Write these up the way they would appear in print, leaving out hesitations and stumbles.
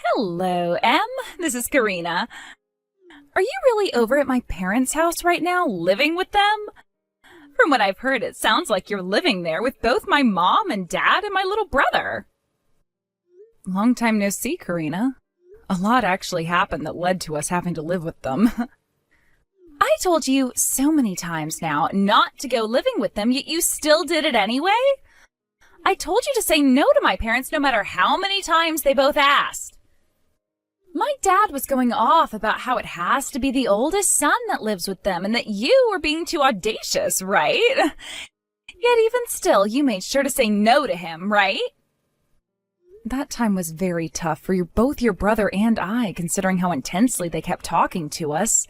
Hello, Em. This is Karina. Are you really over at my parents' house right now, living with them? From what I've heard, it sounds like you're living there with both my mom and dad and my little brother. Long time no see, Karina. A lot actually happened that led to us having to live with them. I told you so many times now not to go living with them, yet you still did it anyway? I told you to say no to my parents no matter how many times they both asked. My dad was going off about how it has to be the oldest son that lives with them and that you were being too audacious, right? Yet even still, you made sure to say no to him, right? That time was very tough for both your brother and I, considering how intensely they kept talking to us.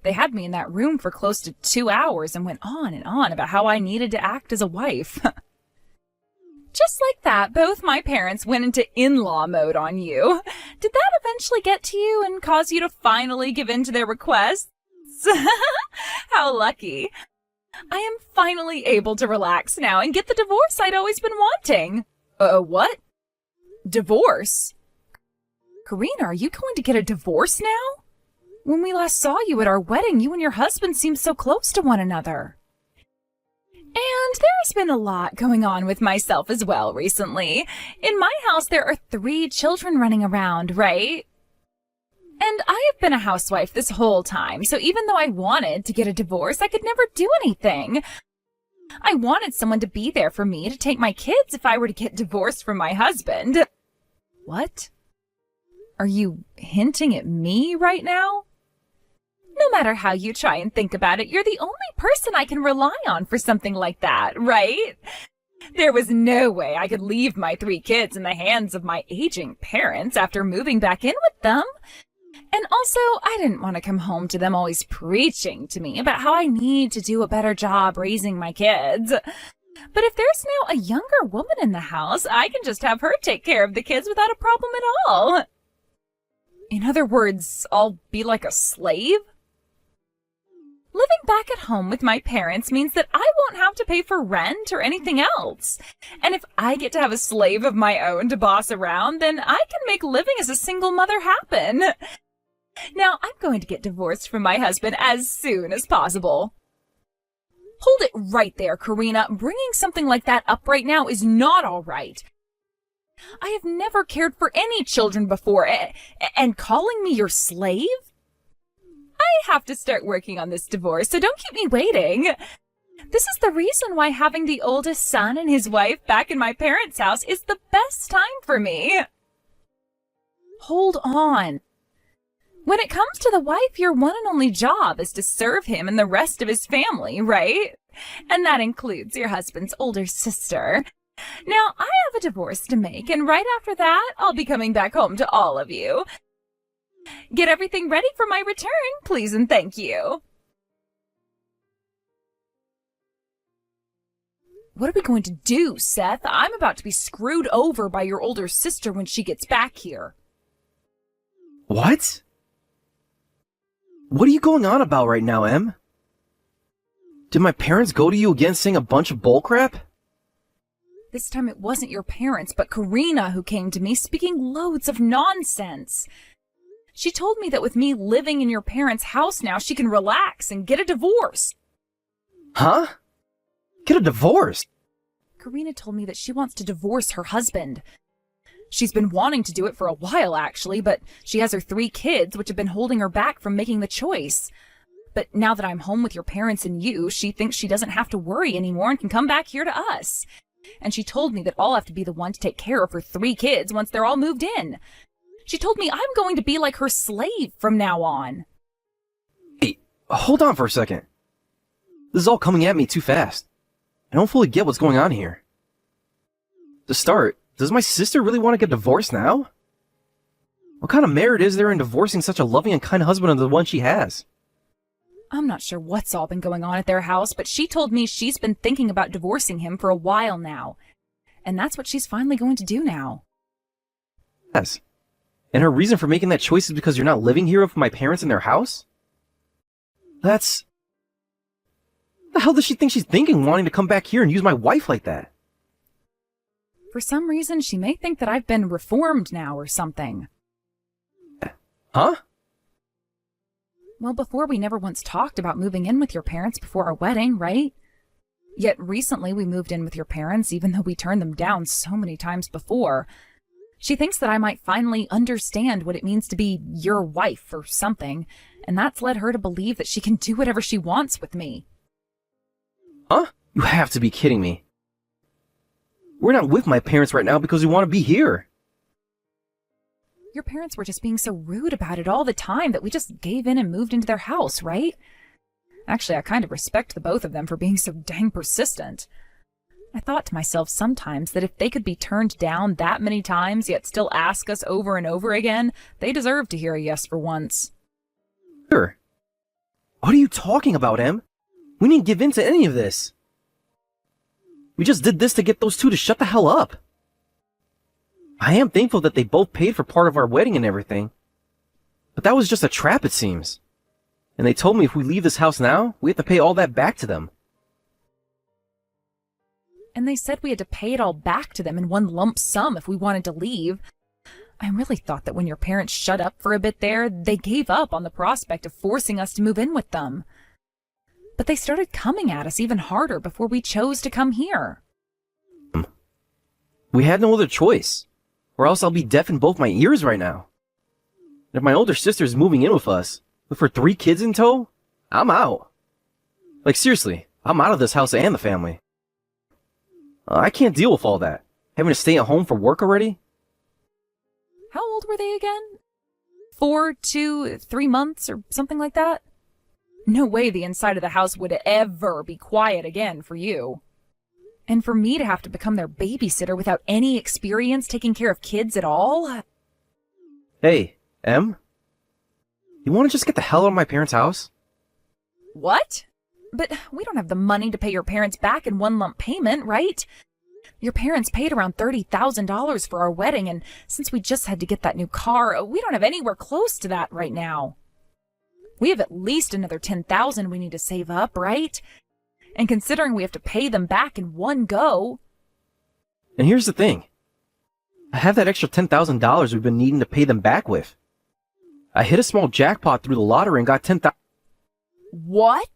They had me in that room for close to 2 hours and went on and on about how I needed to act as a wife. Just like that, both my parents went into in-law mode on you. Did that eventually get to you and cause you to finally give in to their requests? How lucky. I am finally able to relax now and get the divorce I'd always been wanting. What? Divorce? Karina, are you going to get a divorce now? When we last saw you at our wedding, you and your husband seemed so close to one another. And there's been a lot going on with myself as well recently. In my house, there are 3 children running around, right? And I have been a housewife this whole time, so even though I wanted to get a divorce, I could never do anything. I wanted someone to be there for me to take my kids if I were to get divorced from my husband. What? Are you hinting at me right now? No matter how you try and think about it, you're the only person I can rely on for something like that, right? There was no way I could leave my 3 kids in the hands of my aging parents after moving back in with them. And also, I didn't want to come home to them always preaching to me about how I need to do a better job raising my kids. But if there's now a younger woman in the house, I can just have her take care of the kids without a problem at all. In other words, I'll be like a slave? Living back at home with my parents means that I won't have to pay for rent or anything else. And if I get to have a slave of my own to boss around, then I can make living as a single mother happen. Now, I'm going to get divorced from my husband as soon as possible. Hold it right there, Karina. Bringing something like that up right now is not all right. I have never cared for any children before, and calling me your slave? I have to start working on this divorce, so don't keep me waiting. This is the reason why having the oldest son and his wife back in my parents' house is the best time for me. Hold on. When it comes to the wife, your one and only job is to serve him and the rest of his family, right? And that includes your husband's older sister. Now, I have a divorce to make, and right after that, I'll be coming back home to all of you. Get everything ready for my return, please and thank you. What are we going to do, Seth? I'm about to be screwed over by your older sister when she gets back here. What? What are you going on about right now, Em? Did my parents go to you again saying a bunch of bullcrap? This time it wasn't your parents, but Karina who came to me speaking loads of nonsense. She told me that with me living in your parents' house now, she can relax and get a divorce. Huh? Get a divorce? Karina told me that she wants to divorce her husband. She's been wanting to do it for a while, actually, but she has her 3 kids, which have been holding her back from making the choice. But now that I'm home with your parents and you, she thinks she doesn't have to worry anymore and can come back here to us. And she told me that I'll have to be the one to take care of her 3 kids once they're all moved in. She told me I'm going to be like her slave from now on. Hey, hold on for a second. This is all coming at me too fast. I don't fully get what's going on here. To start, does my sister really want to get divorced now? What kind of merit is there in divorcing such a loving and kind husband as the one she has? I'm not sure what's all been going on at their house, but she told me she's been thinking about divorcing him for a while now. And that's what she's finally going to do now. Yes. And her reason for making that choice is because you're not living here with my parents in their house? That's... What the hell does she think she's thinking, wanting to come back here and use my wife like that? For some reason, she may think that I've been reformed now or something. Huh? Well, before we never once talked about moving in with your parents before our wedding, right? Yet recently we moved in with your parents, even though we turned them down so many times before. She thinks that I might finally understand what it means to be your wife or something, and that's led her to believe that she can do whatever she wants with me. Huh? You have to be kidding me. We're not with my parents right now because we want to be here. Your parents were just being so rude about it all the time that we just gave in and moved into their house, right? Actually, I kind of respect the both of them for being so dang persistent. I thought to myself sometimes that if they could be turned down that many times yet still ask us over and over again, they deserve to hear a yes for once. Sure. What are you talking about, Em? We didn't give in to any of this. We just did this to get those two to shut the hell up. I am thankful that they both paid for part of our wedding and everything. But that was just a trap, it seems. And they told me if we leave this house now, we have to pay all that back to them. And they said we had to pay it all back to them in one lump sum if we wanted to leave. I really thought that when your parents shut up for a bit there, they gave up on the prospect of forcing us to move in with them. But they started coming at us even harder before we chose to come here. We had no other choice, or else I'll be deaf in both my ears right now. And if my older sister's moving in with us, with her 3 kids in tow, I'm out. Like seriously, I'm out of this house and the family. I can't deal with all that. Having to stay at home for work already? How old were they again? 4, 2, 3 months or something like that? No way the inside of the house would ever be quiet again for you. And for me to have to become their babysitter without any experience taking care of kids at all? Hey, Em? You want to just get the hell out of my parents' house? What? But we don't have the money to pay your parents back in one lump payment, right? Your parents paid around $30,000 for our wedding, and since we just had to get that new car, we don't have anywhere close to that right now. We have at least another $10,000 we need to save up, right? And considering we have to pay them back in one go... And here's the thing. I have that extra $10,000 we've been needing to pay them back with. I hit a small jackpot through the lottery and got $10,000. What?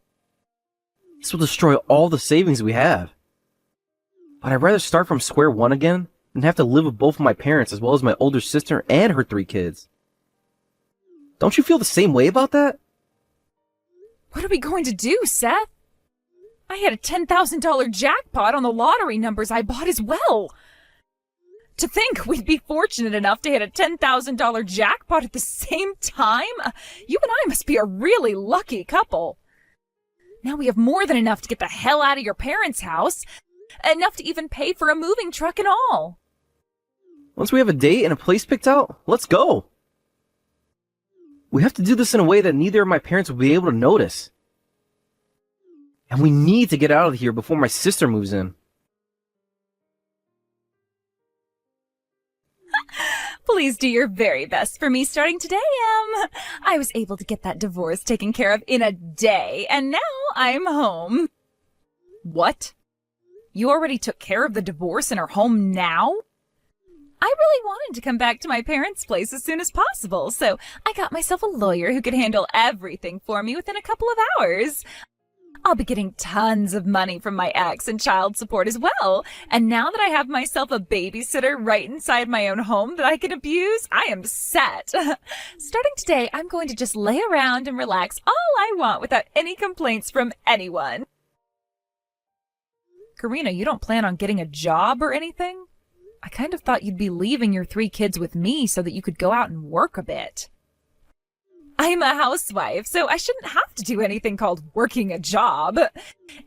This will destroy all the savings we have. But I'd rather start from square one again than have to live with both of my parents as well as my older sister and her 3 kids. Don't you feel the same way about that? What are we going to do, Seth? I had a $10,000 jackpot on the lottery numbers I bought as well. To think we'd be fortunate enough to hit a $10,000 jackpot at the same time? You and I must be a really lucky couple. Now we have more than enough to get the hell out of your parents' house. Enough to even pay for a moving truck and all. Once we have a date and a place picked out, let's go. We have to do this in a way that neither of my parents will be able to notice. And we need to get out of here before my sister moves in. Please do your very best for me starting today, Em. I was able to get that divorce taken care of in a day, and now I'm home. What? You already took care of the divorce and are home now? I really wanted to come back to my parents' place as soon as possible, so I got myself a lawyer who could handle everything for me within a couple of hours. I'll be getting tons of money from my ex and child support as well. And now that I have myself a babysitter right inside my own home that I can abuse, I am set. Starting today, I'm going to just lay around and relax all I want without any complaints from anyone. Karina, you don't plan on getting a job or anything? I kind of thought you'd be leaving your 3 kids with me so that you could go out and work a bit. I'm a housewife, so I shouldn't have to do anything called working a job. And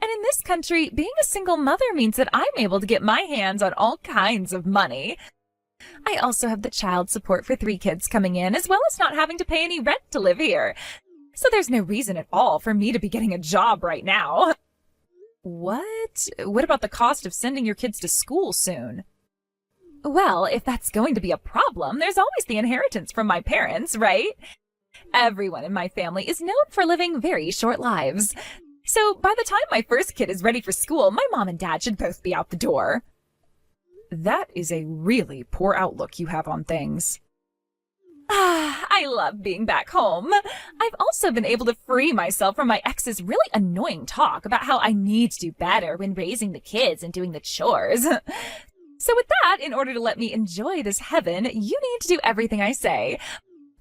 in this country, being a single mother means that I'm able to get my hands on all kinds of money. I also have the child support for 3 kids coming in, as well as not having to pay any rent to live here. So there's no reason at all for me to be getting a job right now. What? What about the cost of sending your kids to school soon? Well, if that's going to be a problem, there's always the inheritance from my parents, right? Everyone in my family is known for living very short lives. So by the time my first kid is ready for school, my mom and dad should both be out the door. That is a really poor outlook you have on things. Ah, I love being back home. I've also been able to free myself from my ex's really annoying talk about how I need to do better when raising the kids and doing the chores. So with that, in order to let me enjoy this heaven, you need to do everything I say.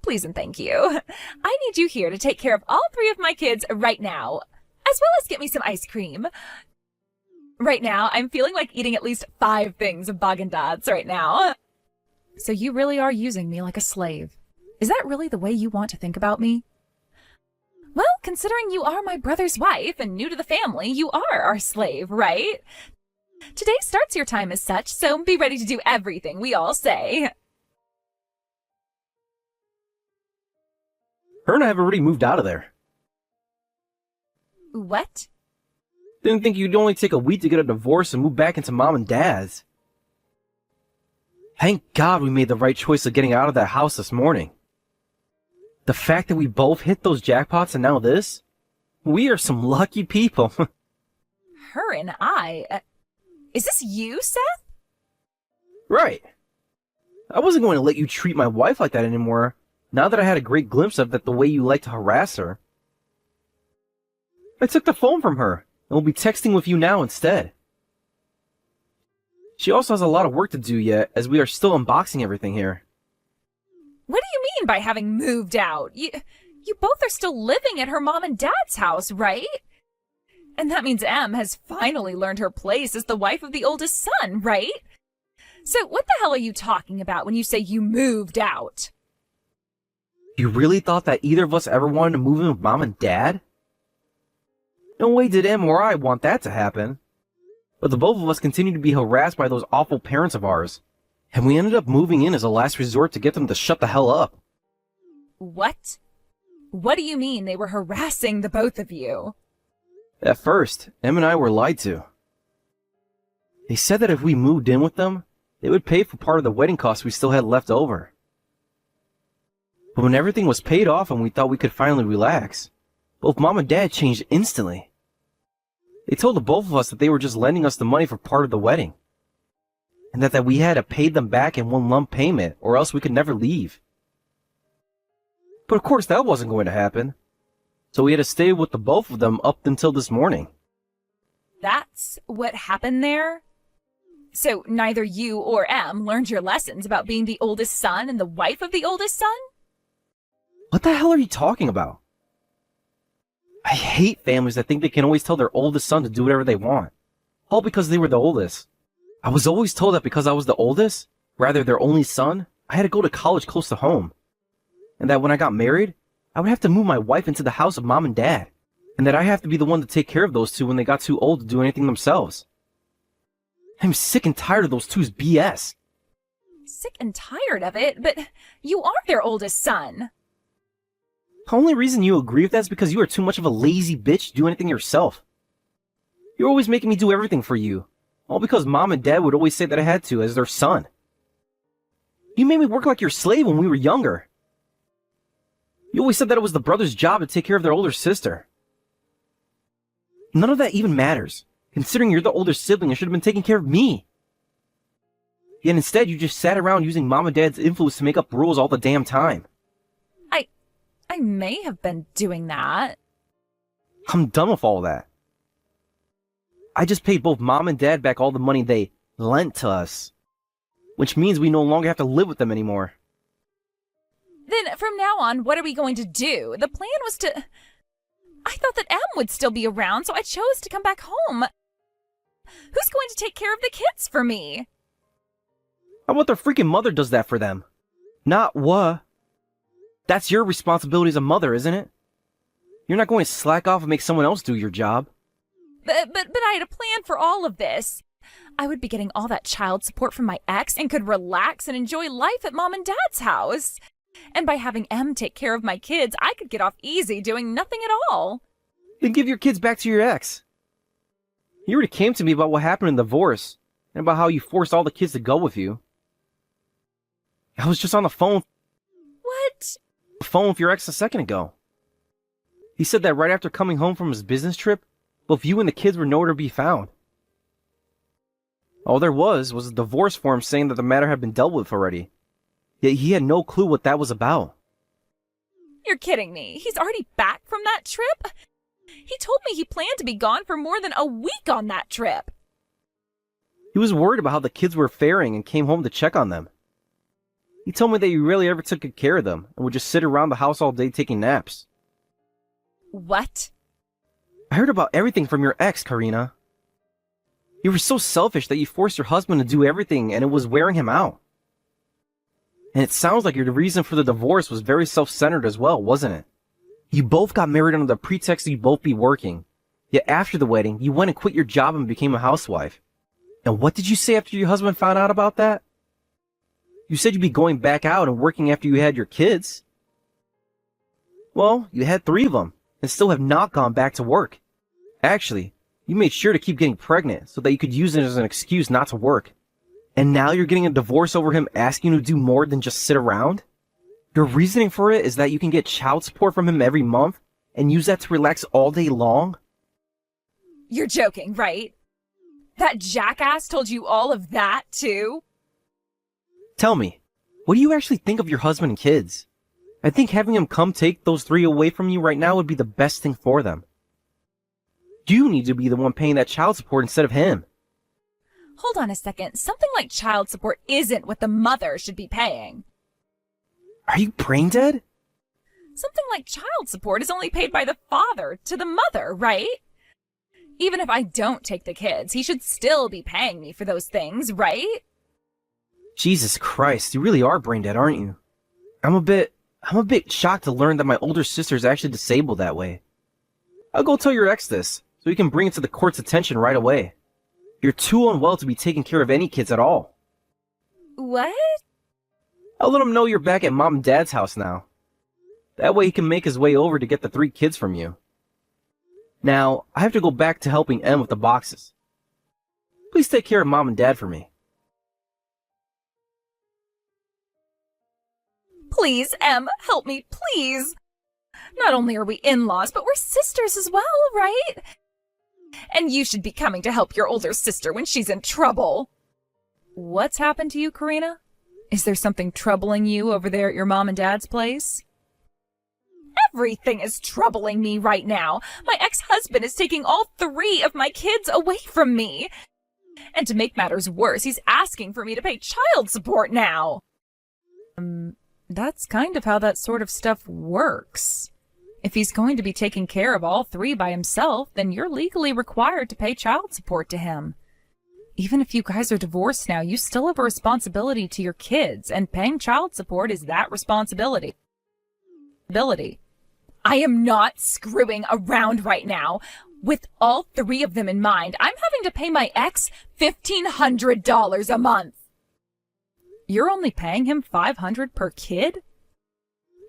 Please and thank you. I need you here to take care of all 3 of my kids right now, as well as get me some ice cream. Right now, I'm feeling like eating at least 5 things of Baagen-Dazs right now. So you really are using me like a slave. Is that really the way you want to think about me? Well, considering you are my brother's wife and new to the family, you are our slave, right? Today starts your time as such, so be ready to do everything we all say. Her and I have already moved out of there. What? Didn't think you'd only take a week to get a divorce and move back into mom and dad's. Thank God we made the right choice of getting out of that house this morning. The fact that we both hit those jackpots and now this? We are some lucky people. Her and I? Is this you, Seth? Right. I wasn't going to let you treat my wife like that anymore, now that I had a great glimpse of that the way you like to harass her. I took the phone from her, and will be texting with you now instead. She also has a lot of work to do yet, as we are still unboxing everything here. What do you mean by having moved out? You both are still living at her mom and dad's house, right? And that means Em has finally learned her place as the wife of the oldest son, right? So what the hell are you talking about when you say you moved out? You really thought that either of us ever wanted to move in with mom and dad? No way did Em or I want that to happen. But the both of us continued to be harassed by those awful parents of ours. And we ended up moving in as a last resort to get them to shut the hell up. What? What do you mean they were harassing the both of you? At first, Em and I were lied to. They said that if we moved in with them, they would pay for part of the wedding costs we still had left over. But when everything was paid off and we thought we could finally relax, both mom and dad changed instantly. They told the both of us that they were just lending us the money for part of the wedding, and that we had to pay them back in one lump payment or else we could never leave. But of course that wasn't going to happen, so we had to stay with the both of them up until this morning. That's what happened there? So neither you or Em learned your lessons about being the oldest son and the wife of the oldest son? What the hell are you talking about? I hate families that think they can always tell their oldest son to do whatever they want, all because they were the oldest. I was always told that because I was the oldest, rather their only son, I had to go to college close to home. And that when I got married, I would have to move my wife into the house of mom and dad. And that I have to be the one to take care of those two when they got too old to do anything themselves. I'm sick and tired of those two's BS. Sick and tired of it, but you are their oldest son. The only reason you agree with that is because you are too much of a lazy bitch to do anything yourself. You're always making me do everything for you, all because mom and dad would always say that I had to as their son. You made me work like your slave when we were younger. You always said that it was the brother's job to take care of their older sister. None of that even matters, considering you're the older sibling and should have been taking care of me. Yet instead you just sat around using mom and dad's influence to make up rules all the damn time. I may have been doing that. I'm done with all that. I just paid both mom and dad back all the money they lent to us, which means we no longer have to live with them anymore. Then from now on, what are we going to do? The plan was to... I thought that Em would still be around, so I chose to come back home. Who's going to take care of the kids for me? How about their freaking mother does that for them? Not what? That's your responsibility as a mother, isn't it? You're not going to slack off and make someone else do your job. But I had a plan for all of this. I would be getting all that child support from my ex and could relax and enjoy life at mom and dad's house. And by having Em take care of my kids, I could get off easy doing nothing at all. Then give your kids back to your ex. You already came to me about what happened in the divorce, and about how you forced all the kids to go with you. I was just on the phone with your ex a second ago. He said that right after coming home from his business trip, both you and the kids were nowhere to be found. All there was a divorce form saying that the matter had been dealt with already. Yet he had no clue what that was about. You're kidding me. He's already back from that trip? He told me he planned to be gone for more than a week on that trip. He was worried about how the kids were faring and came home to check on them. He told me that you rarely ever took good care of them and would just sit around the house all day taking naps. What? I heard about everything from your ex, Karina. You were so selfish that you forced your husband to do everything and it was wearing him out. And it sounds like your reason for the divorce was very self-centered as well, wasn't it? You both got married under the pretext that you'd both be working. Yet after the wedding, you went and quit your job and became a housewife. And what did you say after your husband found out about that? You said you'd be going back out and working after you had your kids. Well, you had 3 of them and still have not gone back to work. Actually, you made sure to keep getting pregnant so that you could use it as an excuse not to work. And now you're getting a divorce over him asking you to do more than just sit around? Your reasoning for it is that you can get child support from him every month and use that to relax all day long? You're joking, right? That jackass told you all of that, too? Tell me, what do you actually think of your husband and kids? I think having him come take those 3 away from you right now would be the best thing for them. You need to be the one paying that child support instead of him. Hold on a second. Something like child support isn't what the mother should be paying. Are you brain dead? Something like child support is only paid by the father to the mother, right? Even if I don't take the kids, he should still be paying me for those things, right? Jesus Christ, you really are brain dead, aren't you? I'm a bit shocked to learn that my older sister is actually disabled that way. I'll go tell your ex this, so he can bring it to the court's attention right away. You're too unwell to be taking care of any kids at all. What? I'll let him know you're back at Mom and Dad's house now. That way he can make his way over to get the 3 kids from you. Now, I have to go back to helping Em with the boxes. Please take care of Mom and Dad for me. Please, Em, help me, please. Not only are we in-laws, but we're sisters as well, right? And you should be coming to help your older sister when she's in trouble. What's happened to you, Karina? Is there something troubling you over there at your mom and dad's place? Everything is troubling me right now. My ex-husband is taking all 3 of my kids away from me. And to make matters worse, he's asking for me to pay child support now. That's kind of how that sort of stuff works. If he's going to be taking care of all 3 by himself, then you're legally required to pay child support to him. Even if you guys are divorced now, you still have a responsibility to your kids, and paying child support is that responsibility. I am not screwing around right now. With all 3 of them in mind, I'm having to pay my ex $1,500 a month. You're only paying him $500 per kid?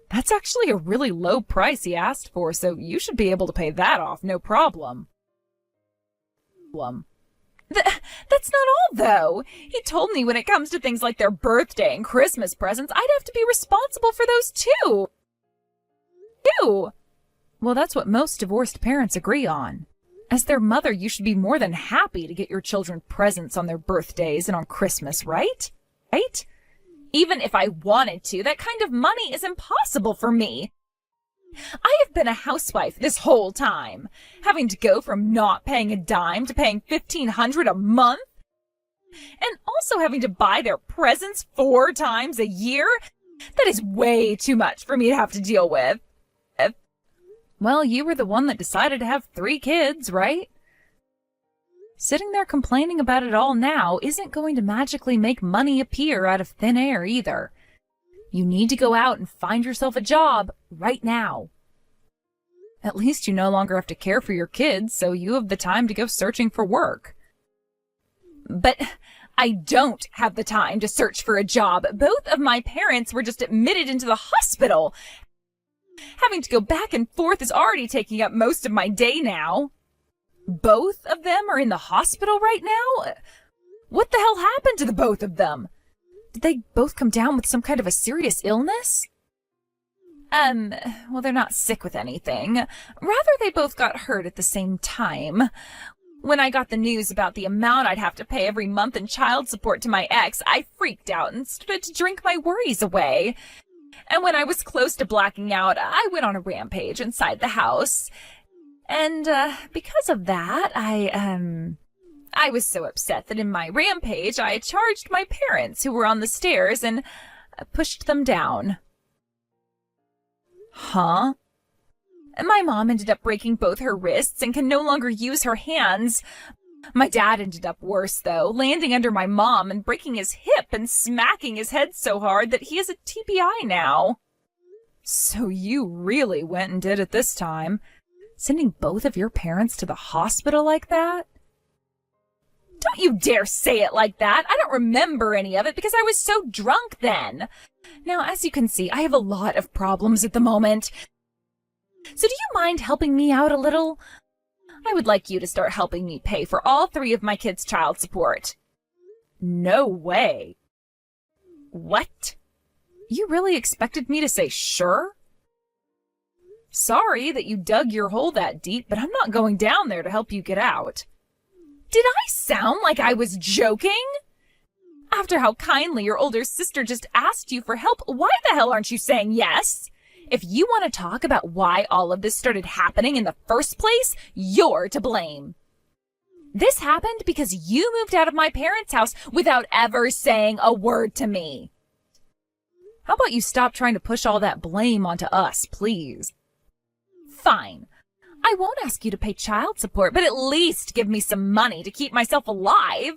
That's actually a really low price he asked for, so you should be able to pay that off, no problem. That's not all, though. He told me when it comes to things like their birthday and Christmas presents, I'd have to be responsible for those too. Well, that's what most divorced parents agree on. As their mother, you should be more than happy to get your children presents on their birthdays and on Christmas, right? Right? Even if I wanted to, that kind of money is impossible for me. I have been a housewife this whole time, having to go from not paying a dime to paying $1,500 a month, and also having to buy their presents 4 times a year. That is way too much for me to have to deal with. Well, you were the one that decided to have 3 kids, right? Sitting there complaining about it all now isn't going to magically make money appear out of thin air either. You need to go out and find yourself a job right now. At least you no longer have to care for your kids, so you have the time to go searching for work. But I don't have the time to search for a job. Both of my parents were just admitted into the hospital. Having to go back and forth is already taking up most of my day now. Both of them are in the hospital right now? What the hell happened to the both of them? Did they both come down with some kind of a serious illness? Well, they're not sick with anything. Rather, they both got hurt at the same time. When I got the news about the amount I'd have to pay every month in child support to my ex, I freaked out and started to drink my worries away. And when I was close to blacking out, I went on a rampage inside the house. And because of that, I was so upset that in my rampage, I charged my parents who were on the stairs and pushed them down. Huh? My mom ended up breaking both her wrists and can no longer use her hands. My dad ended up worse, though, landing under my mom and breaking his hip and smacking his head so hard that he has a TBI now. So you really went and did it this time, sending both of your parents to the hospital like that? Don't you dare say it like that. I don't remember any of it because I was so drunk then. Now, as you can see, I have a lot of problems at the moment. So do you mind helping me out a little? I would like you to start helping me pay for all 3 of my kids' child support. No way. What? You really expected me to say sure? Sorry that you dug your hole that deep, but I'm not going down there to help you get out. Did I sound like I was joking? After how kindly your older sister just asked you for help, why the hell aren't you saying yes? If you want to talk about why all of this started happening in the first place, you're to blame. This happened because you moved out of my parents' house without ever saying a word to me. How about you stop trying to push all that blame onto us, please? Fine. I won't ask you to pay child support, but at least give me some money to keep myself alive.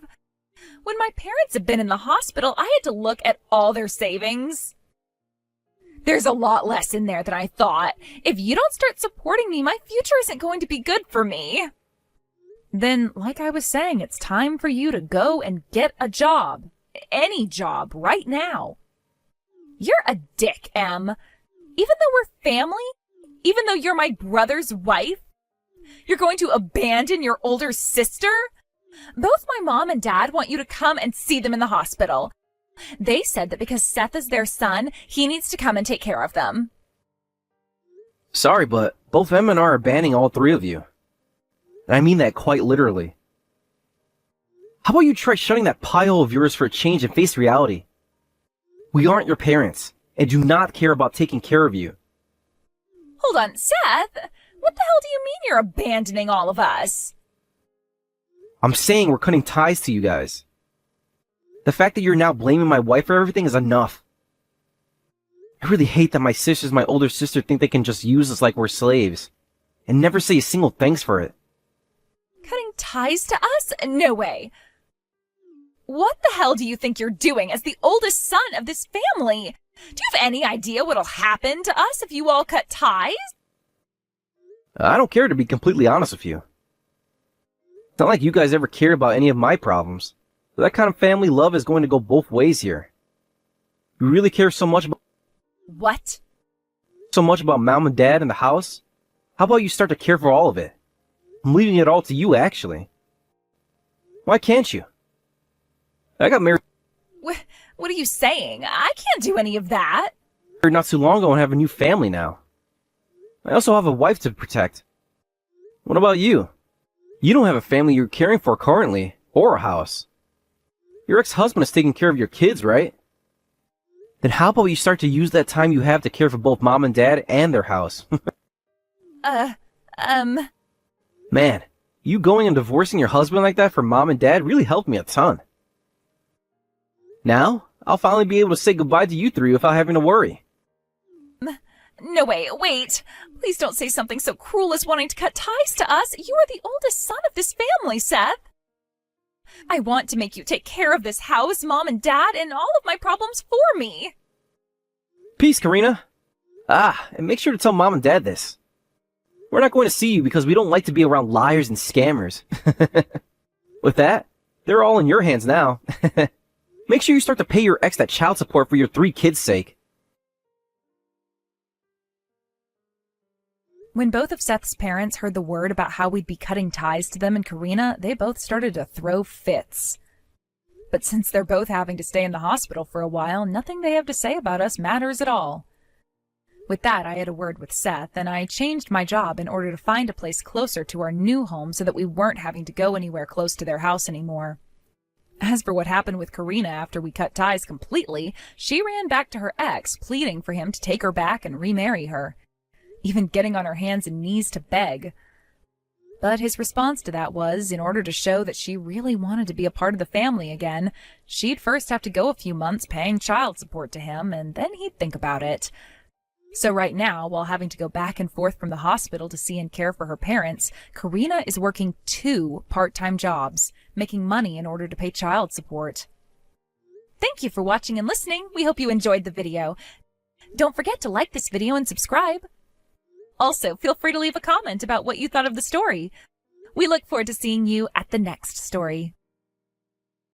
When my parents have been in the hospital, I had to look at all their savings. There's a lot less in there than I thought. If you don't start supporting me, my future isn't going to be good for me. Then, like I was saying, it's time for you to go and get a job. Any job, right now. You're a dick, Em. Even though we're family, even though you're my brother's wife, you're going to abandon your older sister? Both my mom and dad want you to come and see them in the hospital. They said that because Seth is their son, he needs to come and take care of them. Sorry, but both Em and I are banning all 3 of you. And I mean that quite literally. How about you try shutting that pie hole of yours for a change and face reality? We aren't your parents, and do not care about taking care of you. Hold on, Seth? What the hell do you mean you're abandoning all of us? I'm saying we're cutting ties to you guys. The fact that you're now blaming my wife for everything is enough. I really hate that my sisters and my older sister think they can just use us like we're slaves, and never say a single thanks for it. Cutting ties to us? No way. What the hell do you think you're doing as the oldest son of this family? Do you have any idea what'll happen to us if you all cut ties? I don't care, to be completely honest with you. It's not like you guys ever care about any of my problems. That kind of family love is going to go both ways here. You really care so much about... What? So much about Mom and Dad and the house? How about you start to care for all of it? I'm leaving it all to you, actually. Why can't you? I got married What are you saying? I can't do any of that. not too long ago and have a new family now. I also have a wife to protect. What about you? You don't have a family you're caring for currently, or a house. Your ex-husband is taking care of your kids, right? Then how about you start to use that time you have to care for both Mom and Dad and their house? Man, you going and divorcing your husband like that for Mom and Dad really helped me a ton. Now, I'll finally be able to say goodbye to you 3 without having to worry. No, wait. Please don't say something so cruel as wanting to cut ties to us. You are the oldest son of this family, Seth. I want to make you take care of this house, Mom and Dad, and all of my problems for me. Peace, Karina. And make sure to tell Mom and Dad this. We're not going to see you because we don't like to be around liars and scammers. With that, they're all in your hands now. Make sure you start to pay your ex that child support for your 3 kids' sake. When both of Seth's parents heard the word about how we'd be cutting ties to them and Karina, they both started to throw fits. But since they're both having to stay in the hospital for a while, nothing they have to say about us matters at all. With that, I had a word with Seth, and I changed my job in order to find a place closer to our new home so that we weren't having to go anywhere close to their house anymore. As for what happened with Karina after we cut ties completely, she ran back to her ex, pleading for him to take her back and remarry her, even getting on her hands and knees to beg. But his response to that was, in order to show that she really wanted to be a part of the family again, she'd first have to go a few months paying child support to him, and then he'd think about it. So right now, while having to go back and forth from the hospital to see and care for her parents, Karina is working 2 part-time jobs, making money in order to pay child support. Thank you for watching and listening. We hope you enjoyed the video. Don't forget to like this video and subscribe. Also, feel free to leave a comment about what you thought of the story. We look forward to seeing you at the next story.